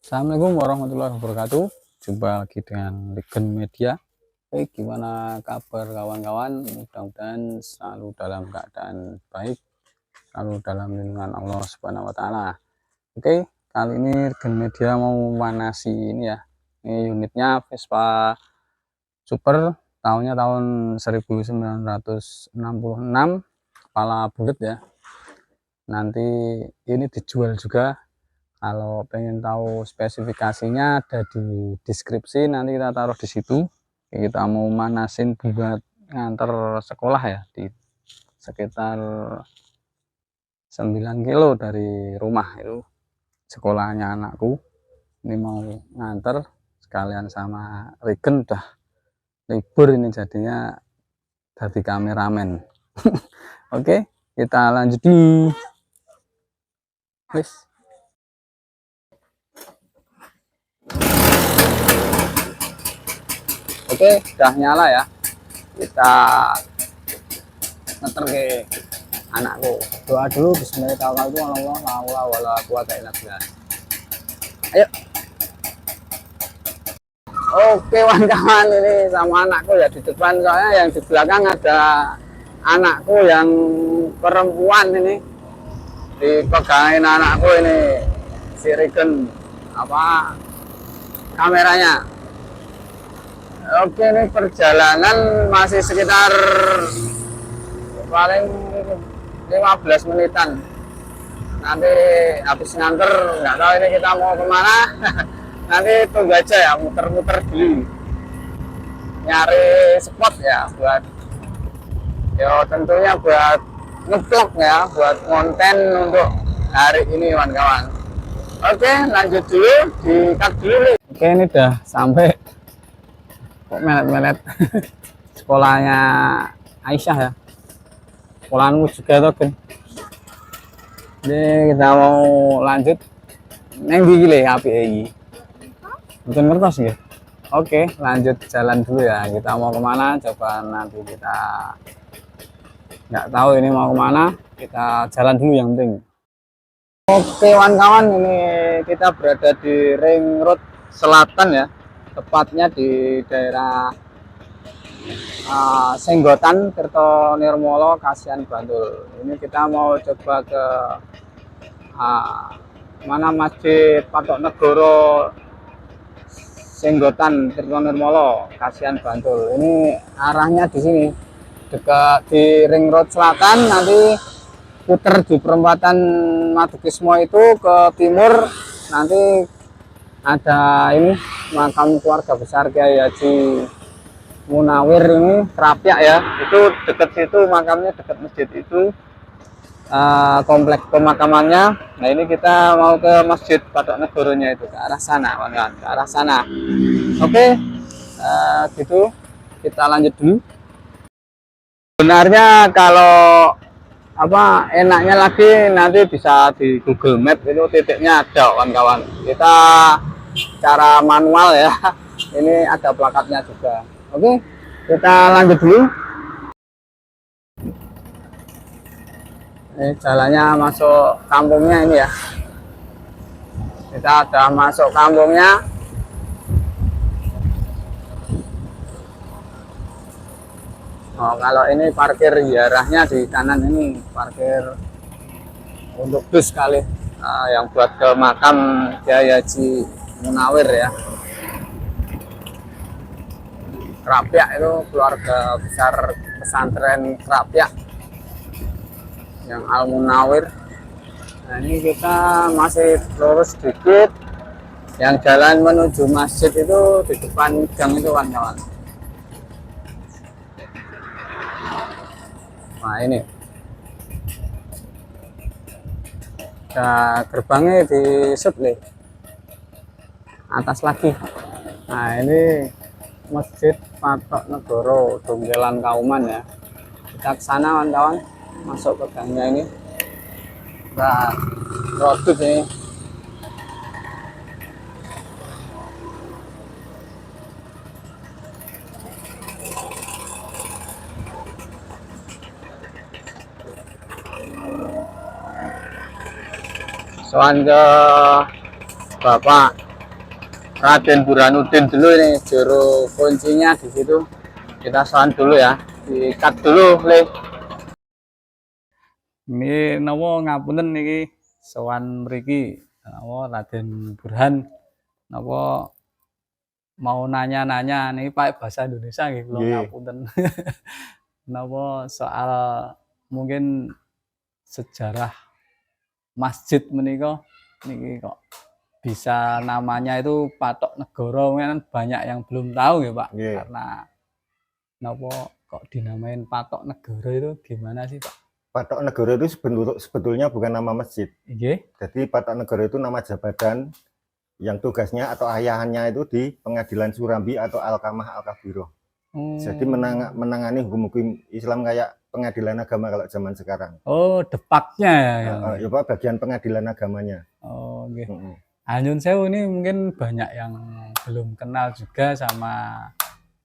Assalamualaikum warahmatullahi wabarakatuh. Jumpa lagi dengan Regen Media. Oke, gimana kabar kawan-kawan? Mudah-mudahan selalu dalam keadaan baik, selalu dalam lindungan Allah Subhanahu wa taala. Oke, kali ini Regen Media mau memanasi ini ya. Ini unitnya Vespa Super, tahunnya tahun 1966, kepala bulat ya. Nanti ini dijual juga. Kalau pengen tahu spesifikasinya ada di deskripsi, nanti kita taruh di situ. Kita mau manasin buat nganter sekolah ya, di sekitar 9 kilo dari rumah itu sekolahnya anakku. Ini mau nganter sekalian sama Regen, udah libur ini jadinya jadi kameramen. Oke, kita lanjut dulu. Please. Oke, udah nyala ya. Kita ngeter ke anakku. Doa dulu, bismillahirrahmanirrahim. Ayo. Oke kawan-kawan, ini sama anakku ya di depan, soalnya yang di belakang ada anakku yang perempuan ini. Dipegangin anakku ini si Regen kameranya. Oke, ini perjalanan masih sekitar paling 15 menitan. Nanti habis nganter, nggak tahu ini kita mau kemana. Nanti tunggu aja ya, muter-muter dulu. Nyari spot ya buat, tentunya buat ngevlog ya, buat konten untuk hari ini kawan-kawan. Oke, lanjut dulu, di-cut dulu nih. Oke, ini udah sampai. Kok melet-melet. Sekolahnya Aisyah ya, sekolahanmu juga tuh kan. Jadi kita mau lanjut neng gile api ini bukan kertas ya. Oke, lanjut jalan dulu ya. Kita mau kemana coba, nanti kita nggak tahu ini mau kemana, kita jalan dulu yang penting. Oke kawan-kawan, ini kita berada di Ring Road Selatan ya, tepatnya di daerah Senggotan, Tirtonirmolo, Kasihan, Bantul. Ini kita mau coba ke mana Masjid Patok Negoro, Senggotan, Tirtonirmolo, Kasihan, Bantul. Ini arahnya di sini, dekat di Ring Road Selatan. Nanti putar di perempatan Madukismo itu ke timur, nanti ada ini makam keluarga besar Kiai Haji Munawir ini, Krapyak ya, itu dekat situ makamnya, dekat masjid itu, kompleks pemakamannya. Nah ini kita mau ke Masjid Patok Negoronya itu, ke arah sana kawan-kawan, ke arah sana. Oke, gitu kita lanjut dulu. Sebenarnya kalau enaknya lagi nanti bisa di Google Map, itu titiknya ada kawan-kawan. Kita cara manual ya, ini ada plakatnya juga. Oke, kita lanjut dulu. Ini jalannya masuk kampungnya ini ya. Kita ada masuk kampungnya. Oh, kalau ini parkir ziarahnya di kanan, ini parkir untuk bus kali, yang buat ke makam Kiai Haji Munawir ya. Krapyak itu keluarga besar pesantren Krapyak yang Al Munawir. Nah ini kita masih lurus sedikit, yang jalan menuju masjid itu di depan gang itu kawan-kawan. Nah ini gerbangnya di sub nih, atas lagi. Nah ini Masjid Patok Negoro, Donggelan Kauman ya. Kita ke sana kawan-kawan, masuk ke gangnya ini. Nah, rodut ini. Soal ke Bapak Raden Burhanuddin dulu ini, juru kuncinya di situ. Kita sound dulu ya, di-cut dulu, Le. Ini nawa ngapunten niki sowan mriki nawa Raden Burhan nawa mau nanya-nanya nih Pak bahasa Indonesia nggih kula ngapunten. Nawa soal mungkin sejarah masjid menika niki kok bisa namanya itu Patok Negoro, kan banyak yang belum tahu ya Pak. Karena napa kok dinamain Patok Negoro itu gimana sih Pak? Patok Negoro itu sebetulnya bukan nama masjid. Jadi Patok Negoro itu nama jabatan yang tugasnya atau ayahannya itu di Pengadilan Surambi atau Alkamah Al-Kabiro. Jadi menangani hukum-hukum Islam kayak pengadilan agama kalau zaman sekarang. Oh, depaknya ya. Ya Pak, bagian pengadilan agamanya. Oh, oke. Nyun Sewu ini mungkin banyak yang belum kenal juga sama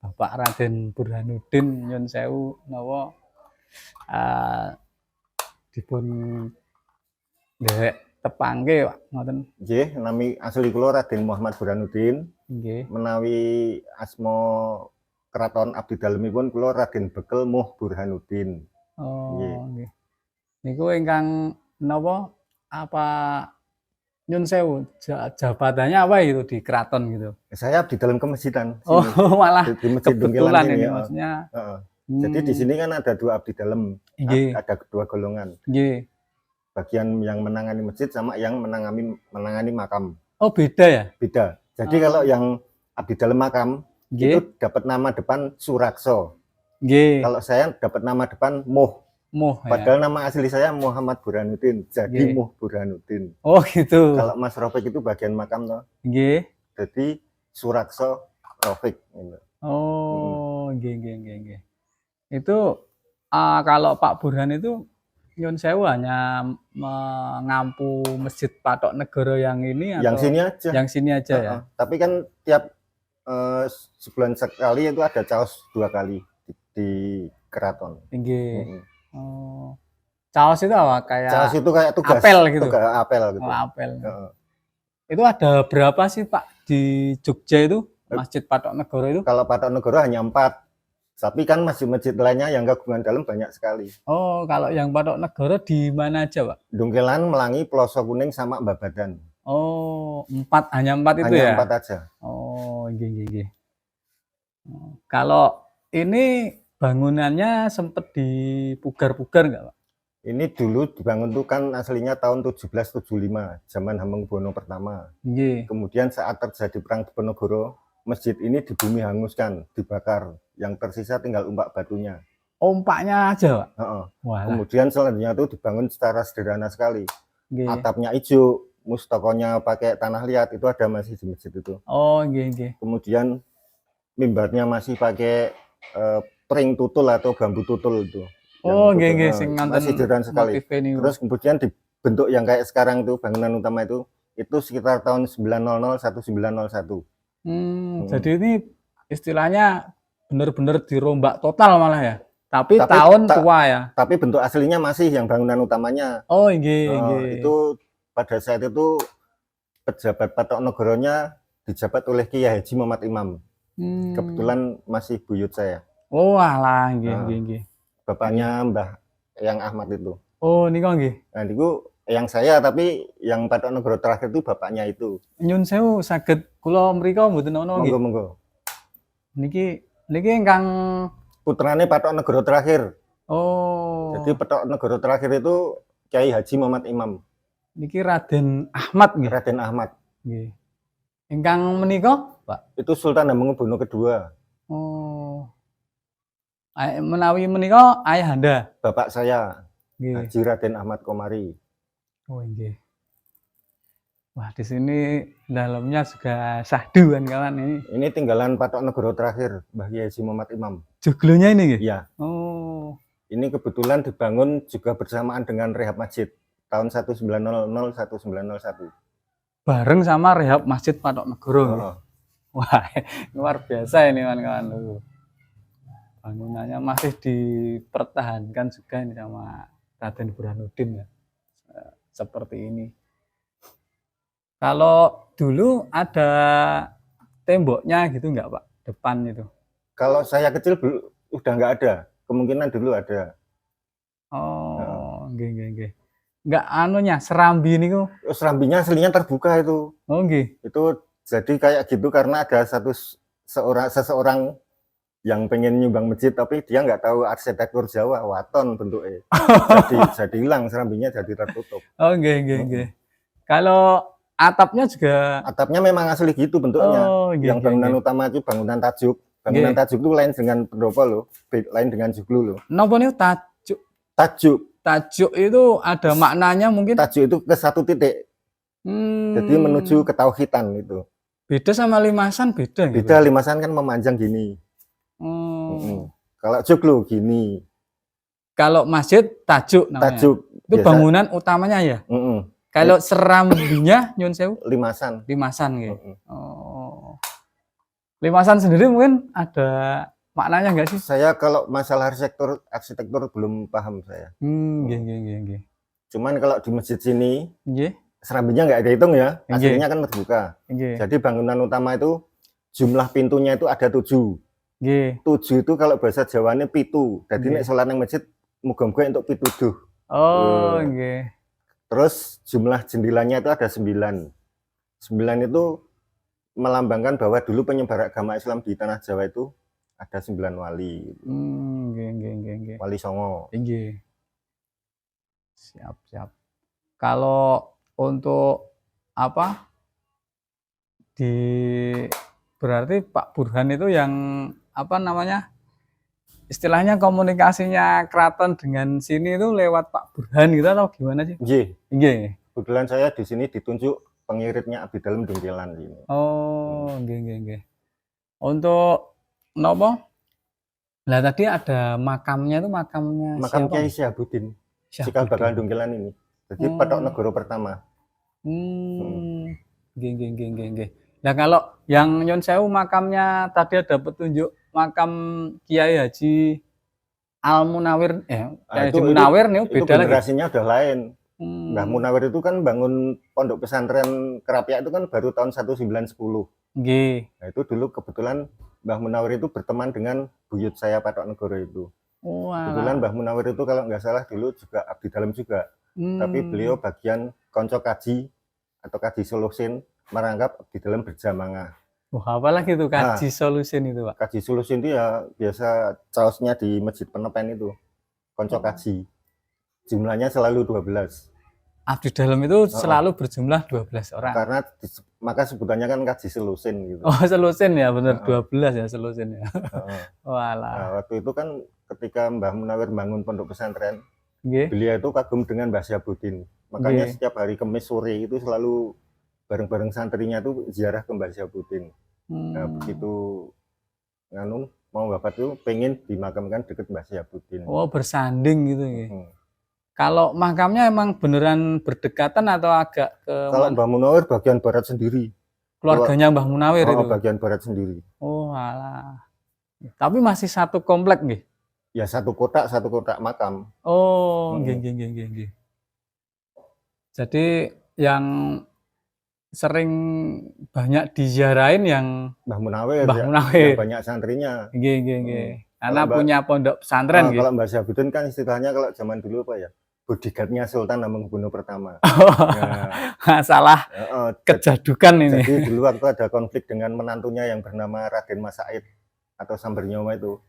Bapak Raden Burhanuddin Nyun Sewu nawa dipun nderek tepangke Pak ngoten. Nggih, nami asli kula Raden Muhammad Burhanuddin. Nggih. Menawi asma Keraton Abdi Dalemipun kula Raden Bekel Muh Burhanuddin. Oh, nggih. Niku ingkang napa apa Nyun Sewu jabatannya apa itu di keraton gitu? Saya abdi dalam kemesjidan. Oh, malah di masjid kebetulan ini ya. maksudnya. Jadi di sini kan ada dua abdi dalam, ada kedua golongan. Bagian yang menangani masjid sama yang menangani makam. Oh, beda ya? Beda. Jadi kalau yang abdi dalam makam itu dapat nama depan Surakso. Kalau saya dapat nama depan Muh. Padahal nama asli saya Muhammad Burhanuddin, jadi Muh Burhanuddin. Oh gitu. Kalau Mas Rofik itu bagian makam toh. Jadi Surakso Rofik. Oh, nggih. Itu kalau Pak Burhan itu Nyun Sewu hanya mengampu Masjid Patok Negoro yang ini atau yang sini aja? Yang sini aja ya. Tapi kan tiap sebulan sekali itu ada caos 2 kali di keraton. Oh, caos itu apa? Caos itu kayak tugas. Apel gitu. Apel gitu. Oh, apel. Itu ada berapa sih Pak di Jogja itu Masjid Patok Negoro itu? Kalau Patok Negoro hanya 4. Tapi kan masjid-masjid lainnya yang gabungan dalam banyak sekali. Oh, kalau yang Patok Negoro di mana aja Pak? Dungkelan, Melangi, Peloso Kuning, sama Babadan. Oh, 4, hanya 4 itu ya? Hanya 4 aja. Oh, gini. Kalau ini bangunannya sempat dipugar-pugar nggak Pak? Ini dulu dibangun tuh kan aslinya tahun 1775, zaman Hamengkubuwono pertama. Kemudian saat terjadi perang Diponegoro, masjid ini dibumi hanguskan, dibakar. Yang tersisa tinggal umpak batunya. Ompaknya aja Pak? Kemudian selanjutnya itu dibangun secara sederhana sekali. Atapnya hijau, mustokonya pakai tanah liat, itu ada masih di masjid itu. Oh, nggih. Kemudian mimbarnya masih pakai pring tutul atau bambu tutul itu. Oh, nggih, masih sederhana sekali. Terus kemudian dibentuk yang kayak sekarang tuh, bangunan utama itu sekitar tahun 900 1901. Jadi ini istilahnya benar-benar dirombak total malah ya. Tapi tahun tua ya. Tapi bentuk aslinya masih yang bangunan utamanya. Oh, nggih. Itu pada saat itu pejabat Patok Negoronya dijabat oleh Kiai Haji Muhammad Imam. Kebetulan masih buyut saya. Oh, alah, nggih. Bapaknya Mbah Yang Ahmad itu. Oh, niku nggih. Nah, niku yang saya, tapi yang Patok Negoro terakhir itu bapaknya itu. Nyun Sewu saged kula mrika mboten ana nggih. Monggo. Niki ingkang putrane Patok Negoro terakhir. Oh. Jadi Patok Negoro terakhir itu Kiai Haji Muhammad Imam. Niki Raden Ahmad nggih. Raden Ahmad. Nggih. Ingkang menika, Pak? Itu Sultan Hamengkubuwono kedua. Oh. Menawi menika ayahanda. Bapak saya. Nggih. Haji Raden Ahmad Komari. Oh, nggih. Wah, di sini dalamnya juga sahdu kan kawan ini. Ini tinggalan Patok Negoro terakhir, Mbah Kiai Haji Muhammad Imam. Joglonya ini nggih? Iya. Oh. Ini kebetulan dibangun juga bersamaan dengan rehab masjid tahun 1900 1901. Bareng sama rehab Masjid Patok Negoro. Wah, luar biasa ini kawan-kawan. Bangunannya masih dipertahankan juga ini sama Raden Burhanuddin ya. Seperti ini. Kalau dulu ada temboknya gitu nggak Pak? Depan itu. Kalau saya kecil udah nggak ada. Kemungkinan dulu ada. Oh, nggih. Nggak anunya, serambi niku. Serambinya aslinya terbuka itu. Oh, nggih. Itu jadi kayak gitu karena ada seseorang yang pengen nyumbang masjid tapi dia nggak tahu arsitektur Jawa, waton bentuknya. jadi hilang serambinya, jadi tertutup. Oh, nggih. Kalau atapnya juga atapnya memang asli gitu bentuknya. Oh, nggih, yang bangunan utama itu bangunan tajuk. Bangunan tajuk itu lain dengan pendopo loh, lain dengan joglo loh. Napa niku tajuk? Tajuk itu ada maknanya mungkin. Tajuk itu ke satu titik. Jadi menuju ke tauhidan itu. Beda sama limasan beda. Beda, limasan kan memanjang gini. Kalau joglo gini. Kalau masjid tajuk namanya. Tajuk. Itu biasa. Bangunan utamanya ya. Kalau serambinya nyun sewu? Limasan gitu. Oh. Limasan sendiri mungkin ada maknanya nggak sih? Saya kalau masalah arsitektur belum paham saya. Nggih. Cuman kalau di masjid sini, serambinya nggak dihitung ya, aslinya kan terbuka. Jadi bangunan utama itu jumlah pintunya itu ada 7. 7 itu kalau bahasa Jawanya pitu. Jadi nek sholat nang masjid muga-muga untuk pituduh. Oh, nggih. Terus jumlah jendelanya itu ada 9. 9 itu melambangkan bahwa dulu penyebar agama Islam di tanah Jawa itu ada 9 wali. Nggih. Wali Songo. Nggih. Siap. Kalau untuk apa? Berarti Pak Burhan itu yang apa namanya? Istilahnya komunikasinya keraton dengan sini itu lewat Pak Burhan gitu atau gimana sih? Nggih. Kebetulan saya di sini ditunjuk pengiritnya Abdi Dalem Dongkelan ini. Oh, nggih. Untuk nopo? Lah tadi ada makamnya itu makamnya Makam Kiai Syahabudin. Cikal bakal Dongkelan ini. Jadi Patok Negoro pertama. Nggih. Nah kalau yang nyun sewu makamnya tadi ada petunjuk makam Kiai Haji Al Munawir Haji Munawir nih beda lagi. Generasinya udah lain. Mbah Munawir itu kan bangun pondok pesantren Kerapiak itu kan baru tahun 1910. Nggih. Nah itu dulu kebetulan Mbah Munawir itu berteman dengan buyut saya Patok Negoro itu. Kebetulan Mbah Munawir itu kalau nggak salah dulu juga abdi dalam juga. Tapi beliau bagian konco kaji atau kaji solusin merangkap abdi dalam berjamaah. Apalagi itu kaji solusin itu Pak? Kaji solusin itu ya biasa caosnya di Masjid Penepen itu. Konco kaji. Jumlahnya selalu 12. Abdi dalam itu selalu berjumlah 12 orang. Karena maka sebutannya kan kaji selusin gitu. Oh, selusin ya, benar 12 ya selusin ya. Walah. Nah, waktu itu kan ketika Mbah Munawir bangun pondok pesantren, beliau itu kagum dengan Mbah Syahabudin. Makanya setiap hari Kamis sore itu selalu bareng-bareng santrinya itu ziarah ke Mbah Syahabudin. Nah, begitu mau wafat itu pengen dimakamkan dekat Mbah Syahabudin. Oh, bersanding gitu ya. Kalau makamnya emang beneran berdekatan atau agak ke Kalau Mbah Munawir bagian barat sendiri. Keluarganya Mbah Munawir itu? Bagian barat sendiri. Oh alah. Tapi masih satu komplek nggih? Ya satu kotak makam. Oh, nggih. Jadi yang sering banyak diziarahin yang Mbah Munawir. Yang banyak santrinya. Nggih. Karena punya pondok pesantren gitu. Kalau Mbah Syahabudin kan istilahnya kalau zaman dulu apa ya? Bodyguardnya Sultan Hamengkubuwono pertama. Salah kejadukan ini. Jadi dulu waktu ada konflik dengan menantunya yang bernama Raden Mas Said atau Sambernyawa itu.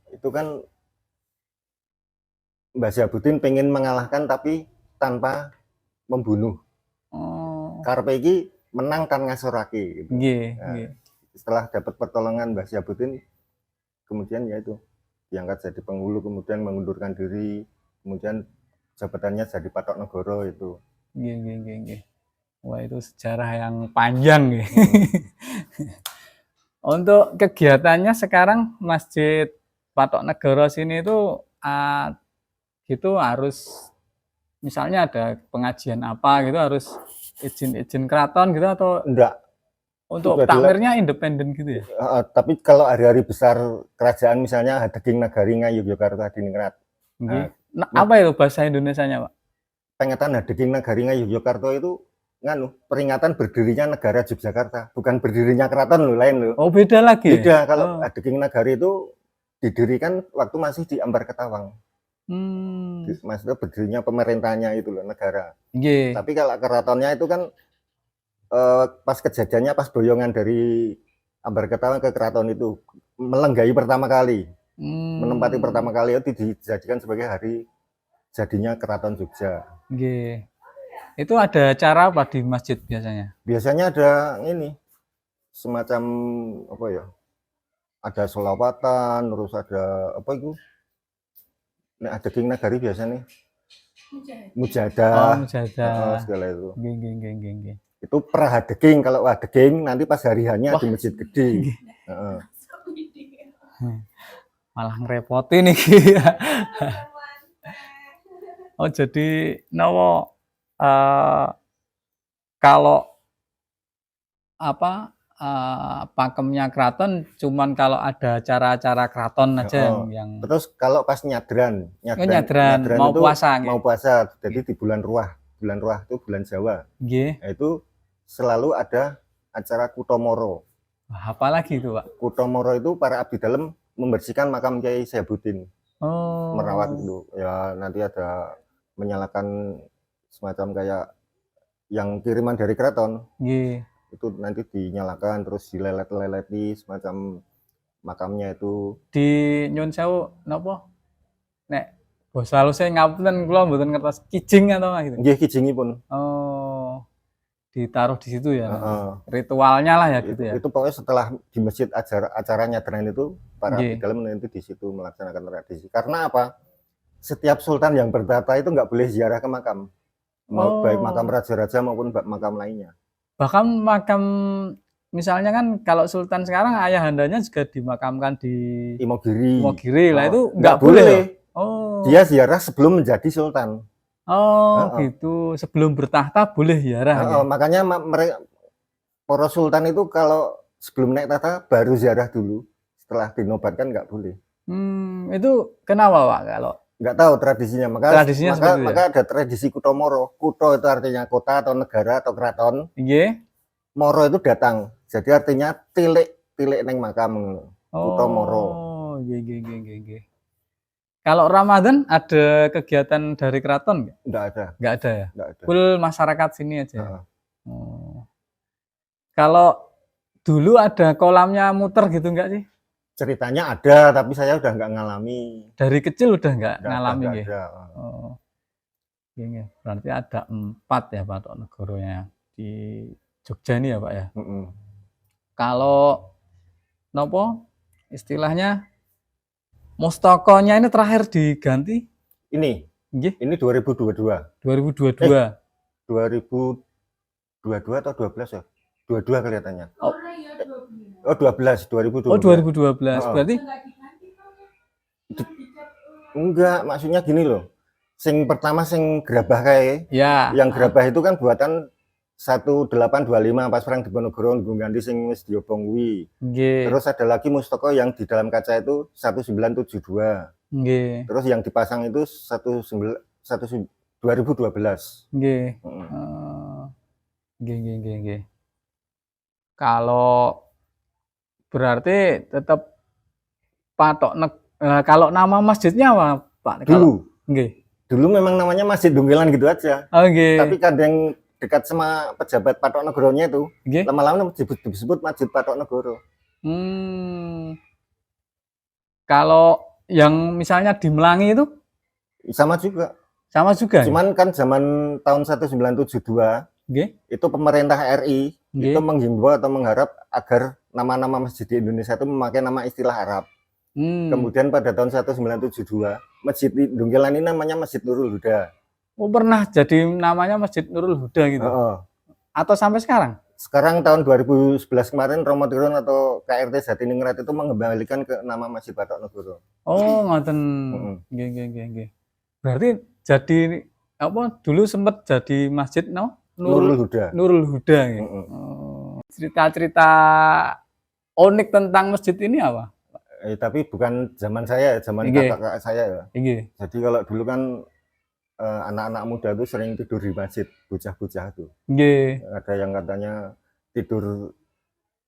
Itu kan Mbah Syahabudin pengen mengalahkan tapi tanpa membunuh. Karpe iki menang kan ngasorake gitu. Setelah dapat pertolongan Mbah Syahabudin, kemudian ya itu diangkat jadi penghulu, kemudian mengundurkan diri, kemudian jabatannya jadi Patok Negoro itu. Nggih. Wah, itu sejarah yang panjang nih. Untuk kegiatannya sekarang Masjid Patok Negoro sini itu gitu harus misalnya ada pengajian apa gitu harus izin keraton gitu atau enggak? Untuk takmirnya independen gitu ya? Tapi kalau hari-hari besar kerajaan misalnya Hadeging Nagaringa Yogyakarta Hadiningrat. Apa itu bahasa Indonesianya Pak? Pengetan Hadeging Nagaringa Yogyakarta itu peringatan berdirinya negara Yogyakarta, bukan berdirinya keraton loh, lain loh. Oh, beda lagi. Beda. Kalau Adeking Nagari itu didirikan waktu masih di Ambar Ketawang. Maksudnya berdirinya pemerintahnya itu loh, negara. Tapi kalau keratonnya itu kan pas kejadiannya pas boyongan dari Ambar Ketawang ke keraton itu melenggai pertama kali. Menempati pertama kali itu dijadikan sebagai hari jadinya keraton Jogja. Itu ada acara apa di masjid biasanya? Biasanya ada ini semacam apa ya? Ada selawatan, terus ada apa itu? Nek Adeking Nagari biasanya mujahadah. Mujahadah. Segala itu. Geng. Itu prahadeking, kalau Adeking nanti pas hari hanya di masjid gede. Malah ngerepotin nih. Oh, jadi nawa kalau apa pakemnya keraton cuman kalau ada acara-acara keraton aja yang terus kalau pas nyadran mau itu puasa jadi di bulan ruah itu bulan Jawa. Itu selalu ada acara Kutomoro. Apalagi itu, Pak? Kutomoro itu para abdi dalam membersihkan makam Kiai Saibuddin. Merawat itu ya, nanti ada menyalakan semacam kayak yang kiriman dari keraton. Itu nanti dinyalakan terus dilelet-leleti semacam makamnya itu. Di Nyun Sewu napa? Nek basa haluse ngapunten kula mboten ngertos kijing atau gitu. Nggih, kijingipun. Oh. Ditaruh di situ ya. Ritualnya lah ya gitu ya. Itu pokoknya setelah di masjid acaranya nyadran itu para abdi dalam nanti di situ melaksanakan tradisi. Karena apa? Setiap sultan yang bertahta itu nggak boleh ziarah ke makam. Baik makam raja-raja maupun makam lainnya. Bahkan makam misalnya kan kalau sultan sekarang ayahandanya juga dimakamkan di Imogiri lah, itu nggak boleh. Dia ziarah sebelum menjadi sultan. Gitu. Sebelum bertahta boleh ziarah. Makanya mereka para sultan itu kalau sebelum naik tahta baru ziarah dulu. Setelah dinobatkan nggak boleh. Itu kenapa, Pak? Kalau nggak tahu tradisinya, maka ada tradisi Kutomoro. Kuto itu artinya kota atau negara atau keraton. Moro itu datang, jadi artinya tilik neng makam. Kutomoro. Kalau Ramadan ada kegiatan dari keraton nggak? Nggak ada ya. Full masyarakat sini aja. Kalau dulu ada kolamnya muter gitu nggak sih? Ceritanya ada, tapi saya udah nggak ngalami. Dari kecil udah nggak ngalami gitu. Berarti ada 4 ya Patok Negoronya di Jogja ini ya Pak ya. Kalau nopo istilahnya mustokonya ini terakhir diganti? Ini 2022. 2022 atau 12 ya? 22 kelihatannya. 2012. Oh 2012. Berarti enggak, maksudnya gini loh. Sing pertama sing gerabah kae. Ya. Yang gerabah itu kan buatan 1825 pas perang Diponegoro ngganti sing wis diobong kuwi. Terus ada lagi mustaka yang di dalam kaca itu 1972. Terus yang dipasang itu 2012. Kalau berarti tetap Patok kalau nama masjidnya apa, Pak? Dulu memang namanya Masjid Dunggelan gitu aja. Tapi kadang dekat sama pejabat Patok Negoronya itu, lama-lama disebut Masjid Patok Negoro. Kalau yang misalnya di Melangi itu sama juga. Cuman kan zaman tahun 1972 itu pemerintah RI itu menghimbau atau mengharap agar nama-nama masjid di Indonesia itu memakai nama istilah Arab. Kemudian pada tahun 1972 Masjid Dunggelan ini namanya Masjid Nurul Huda. Oh, pernah jadi namanya Masjid Nurul Huda gitu? Atau sampai sekarang? Sekarang tahun 2011 kemarin Romo Tirun atau KRT Jatiningrat itu mengembalikan ke nama Masjid Patok Negoro. Oh, ngoten. Berarti jadi apa dulu sempat jadi masjid Nurul Huda gitu. Cerita-cerita unik tentang masjid ini apa? Tapi bukan zaman saya, zaman kakak-kakak saya ya. Jadi kalau dulu kan anak-anak muda tuh sering tidur di masjid, bocah-bocah tuh. Nggih. Ada yang katanya tidur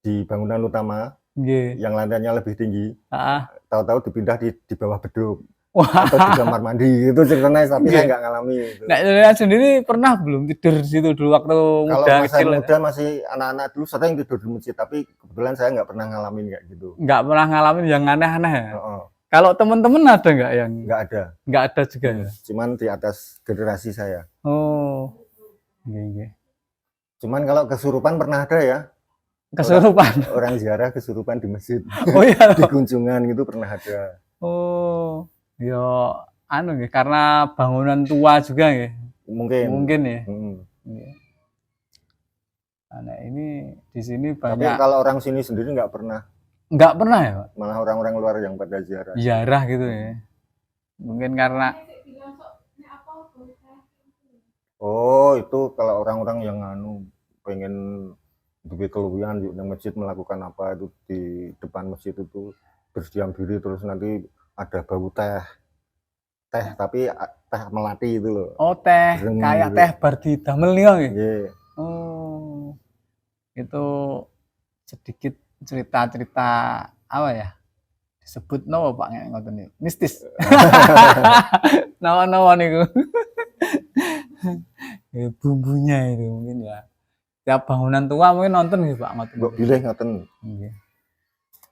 di bangunan utama Nggih. yang lantainya lebih tinggi, Heeh. tahu-tahu dipindah di bawah beduk Wah. atau di kamar mandi itu ceritanya, tapi saya Nggih. nggak ngalami itu. Nek jenengan sendiri pernah belum tidur di situ dulu waktu Kalau muda masa kecil? muda masih anak-anak dulu sering tidur di masjid, tapi kebetulan saya nggak pernah ngalamin kayak gitu. Nggak pernah ngalamin yang aneh-aneh ya? Heeh, Kalau teman-teman ada nggak yang nggak ada. nggak ada juga ya? Cuman di atas generasi saya. Oh. Nggih, nggih. Cuman kalau kesurupan pernah ada ya. Kesurupan. Orang ziarah kesurupan di masjid. Oh iya. Di kunjungan gitu pernah ada. Oh. Yo anu nggih karena bangunan tua juga nggih. Mungkin. Mungkin ya. Hmm. Nggih. Nah, ini di sini Tapi banyak kalau orang sini sendiri nggak pernah. nggak pernah ya, Pak? Malah orang-orang luar yang pada ziarah. Ziarah gitu ya. Mungkin karena Oh, itu kalau orang-orang yang pengen duwe keluwihan di masjid melakukan apa itu di depan masjid itu berdiam diri terus nanti ada bau teh tapi teh melati itu loh. oh teh Breng kayak gitu. teh bar didamel nih nggih. Iya. Oh. Itu sedikit cerita-cerita apa ya? Disebut nawa Pak nek ngoten niku. Mistis. Nawa-nawa niku. Bumbunya itu mungkin ya. Tiap bangunan tua mungkin nonton nggih Pak ngoten. Mbok bilih ngoten. Nggih.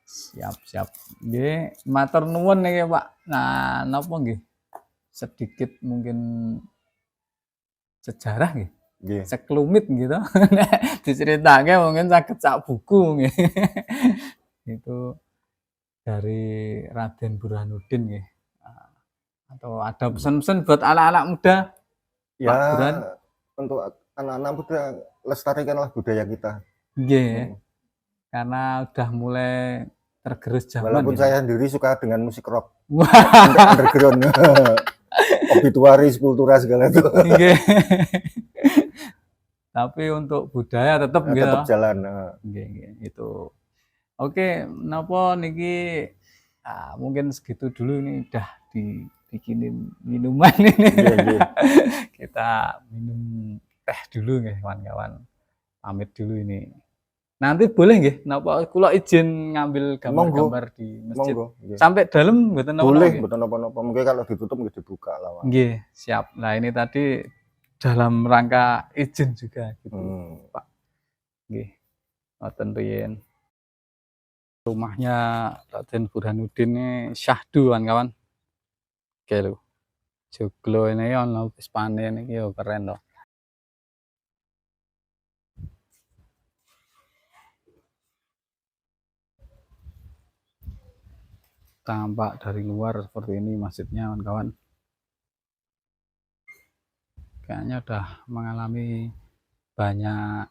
Siap. Nggih, matur nuwun niki Pak. Nah, napa nggih? Sedikit mungkin sejarah nggih. Nggih. Sekelumit gitu. Nek diceritake mungkin saged sak buku nggih. Itu dari Raden Burhanuddin nggih. Atau ada pesan-pesan buat anak-anak muda? Ya, Pak Burhan? untuk anak-anak muda lestarikanlah budaya kita. Nggih. Karena udah mulai tergerus zaman. Walaupun ya. saya sendiri suka dengan musik rock. Wah. Underground. Obituaris, kultura segala itu. Nggih. Tapi untuk budaya tetap gitu. Tetap jalan. Nggih, itu. Oke, napa niki mungkin segitu dulu ini udah dibikinin minuman ini. Iya. Kita minum teh dulu nggih kawan-kawan. Pamit dulu ini. Nanti boleh nggih napa kula izin ngambil gambar-gambar di masjid. Monggo. Sampai dalam mboten napa-napa. Boleh, mboten napa-napa. Mungkin kalau ditutup nggih dibuka lawan. Nggih, siap. Nah, ini tadi dalam rangka izin juga gitu, Pak. Nggih. Ngoten riyen. Rumahnya Raden Burhanuddin ini syahdu kawan-kawan. Oke lho. Joglo ini ono wis panen iki yo keren loh. Tampak dari luar seperti ini masjidnya kawan-kawan. Kayaknya udah mengalami banyak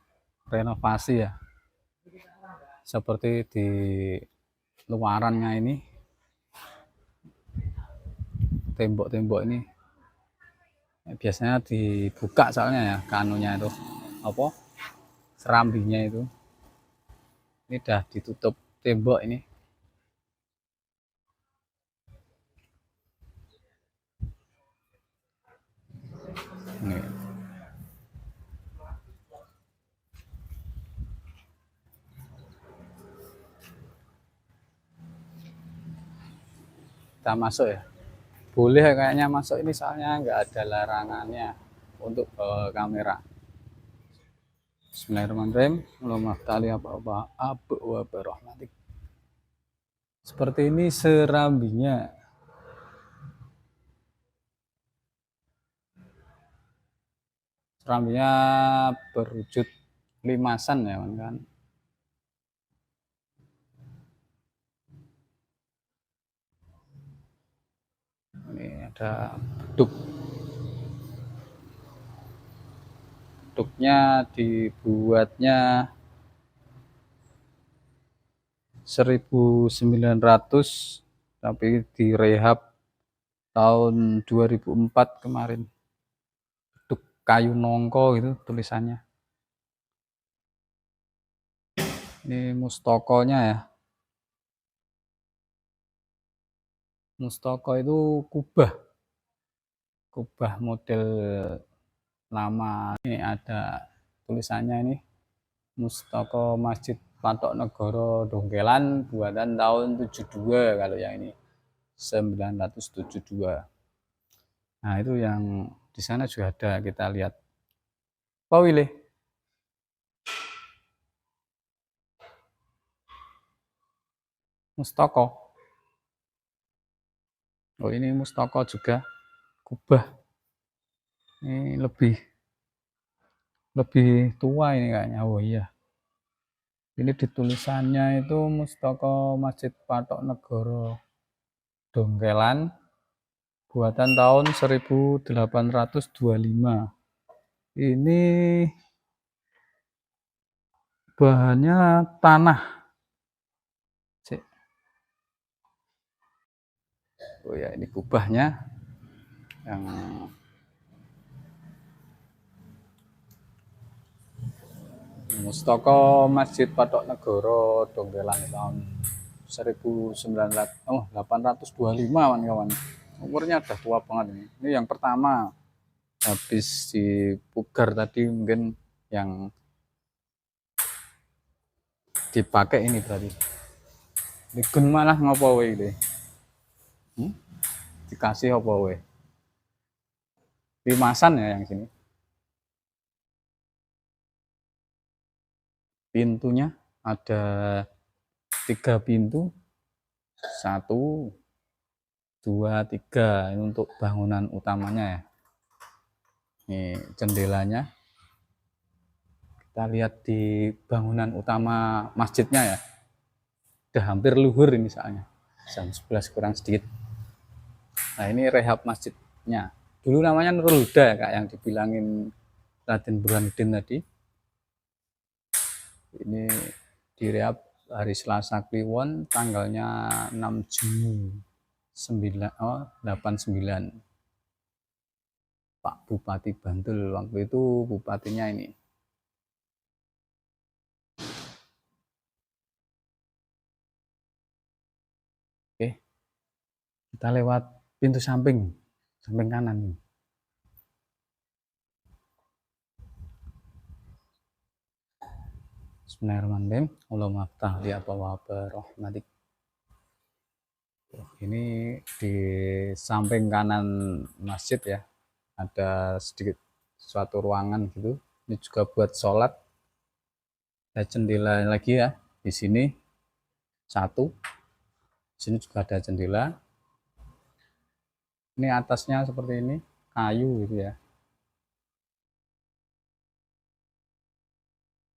renovasi ya. Seperti di luarannya ini. Tembok-tembok ini biasanya dibuka soalnya ya kanunya itu apa serambinya itu ini udah ditutup tembok ini. Nih. Kita masuk ya, boleh kayaknya masuk ini soalnya nggak ada larangannya untuk kamera. Bismillahirrahmanirrahim. Seperti ini serambinya. Serambinya berwujud limasan ya kan. Ini ada beduk. Beduknya dibuatnya 1900 tapi direhab tahun 2004 kemarin. Beduk kayu nongko itu tulisannya. Ini mustokonya ya. Mustaka itu kubah. kubah model lama. Ini ada tulisannya ini, Mustaka Masjid Patok Negoro Dongkelan buatan tahun 72, kalau yang ini 972. Nah, itu yang di sana juga ada, kita lihat. Pak Willy. Mustaka. Oh, ini Mustaka juga kubah. Ini lebih tua ini kayaknya. Oh iya. Ini di tulisannya itu Mustaka Masjid Patok Negoro Dongkelan buatan tahun 1825. Ini bahannya tanah. Cek. Oh ya, ini kubahnya yang Mustaka Masjid Patok Negoro Dongkelan tahun 1825, kawan-kawan. Umurnya udah tua banget ini. Ini yang pertama, habis dipugar tadi mungkin yang dipakai ini berarti. Digun malah ngopo wae iki? Dikasih apa wae? Limasan ya yang sini. Pintunya ada 3 pintu. 1, 2, 3. Ini untuk bangunan utamanya ya. Ini jendelanya. Kita lihat di bangunan utama masjidnya ya. Udah hampir luhur ini soalnya. Jam 11 kurang sedikit. Nah, ini rehab masjidnya. Dulu namanya Nurul Huda, Kak, yang dibilangin Raden Burhanuddin tadi. Ini direhab hari Selasa Kliwon, tanggalnya 6 Juni 89. Pak Bupati Bantul waktu itu, bupatinya ini. Oke, kita lewat pintu samping kanan. Bismillahirrahmanirrahim. Allahumma ftah li abwaaba rahmatik. Ini di samping kanan masjid ya, ada sedikit suatu ruangan gitu. Ini juga buat sholat. Ada jendela lagi ya di sini, 1. Di sini juga ada jendela. Ini atasnya seperti ini, kayu gitu ya.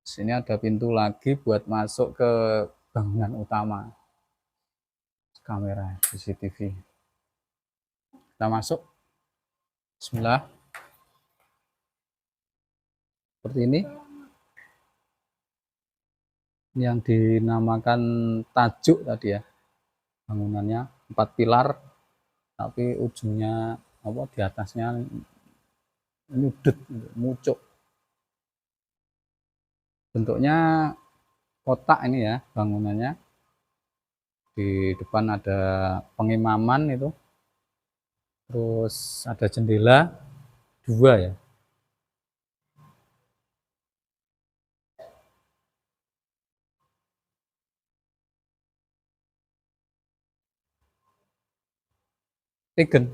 Di sini ada pintu lagi buat masuk ke bangunan utama. Kamera CCTV. Kita masuk. Bismillah. Seperti ini. Ini yang dinamakan tajuk tadi ya. Bangunannya 4 pilar, tapi ujungnya di atasnya nyudut, mucuk. Bentuknya kotak ini ya bangunannya. Di depan ada pengimaman itu. Terus ada jendela 2 ya. Tegen,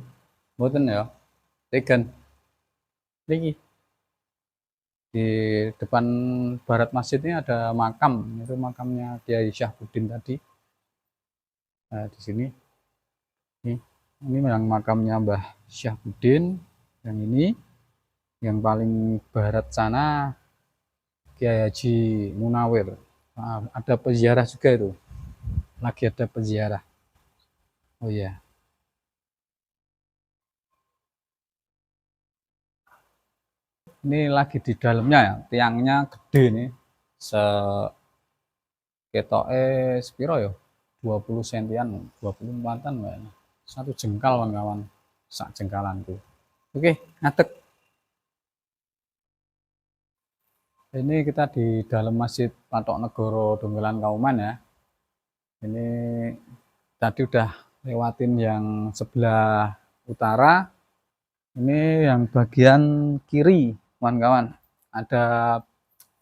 mboten ya. Tegen. Niki. Di depan barat masjid ini ada makam, itu makamnya Kiai Syahbudin tadi. Nah, di sini. Ini yang makamnya Mbah Syahbudin, yang ini. Yang paling barat sana Kiai Haji Munawir. Nah, ada peziarah juga itu. Lagi ada peziarah. Oh iya. Ini lagi di dalamnya ya, tiangnya gede nih. Ketoke sepiro ya? 20 sentian, 24-an kayaknya. 1 jengkal kawan-kawan. Sak jengkalanku. Oke, ngadeg. Ini kita di dalam Masjid Patok Negoro Dongkelan Kauman ya. Ini tadi udah lewatin yang sebelah utara. Ini yang bagian kiri, kawan-kawan. Ada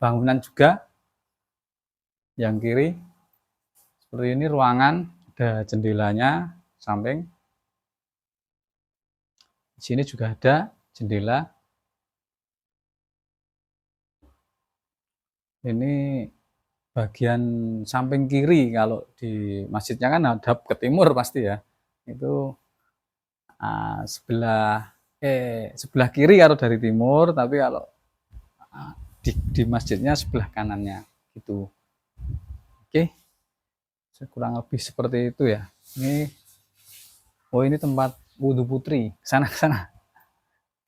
bangunan juga yang kiri. Seperti ini ruangan, ada jendelanya samping. Di sini juga ada jendela. Ini bagian samping kiri, kalau di masjidnya kan hadap ke timur pasti ya. Itu sebelah kiri kalau dari timur, tapi kalau di masjidnya sebelah kanannya gitu. Oke, kurang lebih seperti itu ya. Ini tempat wudhu putri. Ke sana.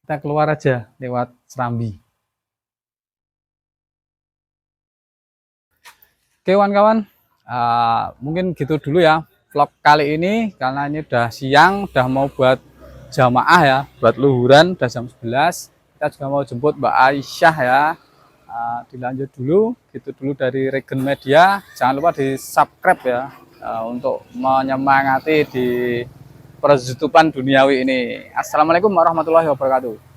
Kita keluar aja lewat serambi. Oke kawan-kawan, mungkin gitu dulu ya vlog kali ini, karena ini udah siang, udah mau buat jamaah ya, buat luhuran, udah jam 11. Kita juga mau jemput Mbak Aisyah ya. Dilanjut dulu, gitu dulu dari Regen Media. Jangan lupa di subscribe ya, untuk menyemangati di perjutupan duniawi ini. Assalamualaikum warahmatullahi wabarakatuh.